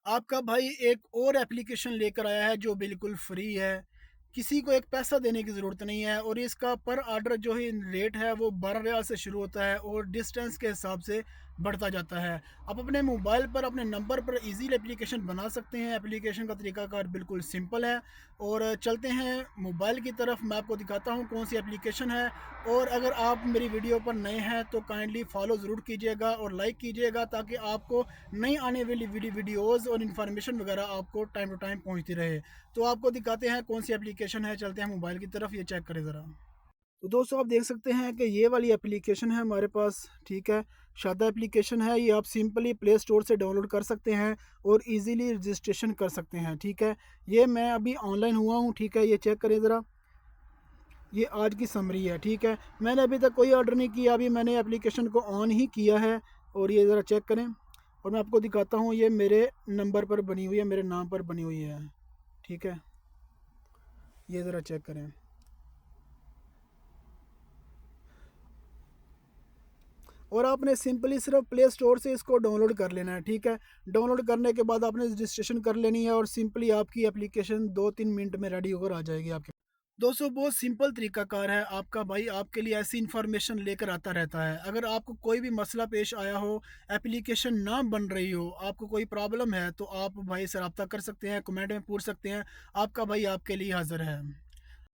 आपका भाई एक और एप्लीकेशन लेकर आया है जो बिल्कुल फ्री है। किसी को एक पैसा देने की ज़रूरत नहीं है और इसका पर ऑर्डर जो है रेट है वो 12 रियाल से शुरू होता है और डिस्टेंस के हिसाब से बढ़ता जाता है। आप अपने मोबाइल पर अपने नंबर पर इजीली एप्लीकेशन बना सकते हैं। एप्लीकेशन का तरीकाकार बिल्कुल सिंपल है और चलते हैं मोबाइल की तरफ। मैं आपको दिखाता हूँ कौन सी एप्लीकेशन है। और अगर आप मेरी वीडियो पर नए हैं तो काइंडली फॉलो ज़रूर कीजिएगा और लाइक कीजिएगा ताकि आपको नई आने वाली वीडियोज़ और इन्फॉर्मेशन वगैरह आपको टाइम टू टाइम पहुँचती रहे। तो आपको दिखाते हैं कौन सी एप्लीकेशन है। चलते हैं मोबाइल की तरफ, ये चेक करें ज़रा। तो दोस्तों आप देख सकते हैं कि ये वाली एप्लीकेशन है हमारे पास, ठीक है। शादा एप्लीकेशन है, ये आप सिंपली प्ले स्टोर से डाउनलोड कर सकते हैं और इजीली रजिस्ट्रेशन कर सकते हैं, ठीक है। ये मैं अभी ऑनलाइन हुआ हूँ, ठीक है। ये चेक करें ज़रा, ये आज की समरी है, ठीक है। मैंने अभी तक कोई ऑर्डर नहीं किया, अभी मैंने एप्लीकेशन को ऑन ही किया है। और ये ज़रा चेक करें और मैं आपको दिखाता हूँ, ये मेरे नंबर पर बनी हुई है, मेरे नाम पर बनी हुई है, ठीक है। ये ज़रा चेक करें। और आपने सिंपली सिर्फ प्ले स्टोर से इसको डाउनलोड कर लेना है, ठीक है। डाउनलोड करने के बाद आपने रजिस्ट्रेशन कर लेनी है और सिंपली आपकी एप्लीकेशन 2-3 मिनट में रेडी होकर आ जाएगी आपके। दोस्तों बहुत सिंपल तरीकाकार है। आपका भाई आपके लिए ऐसी इन्फॉर्मेशन लेकर आता रहता है। अगर आपको कोई भी मसला पेश आया हो, एप्लीकेशन ना बन रही हो, आपको कोई प्रॉब्लम है तो आप भाई से रब्ता कर सकते हैं, कमेंट में पूछ सकते हैं। आपका भाई आपके लिए हाजिर है।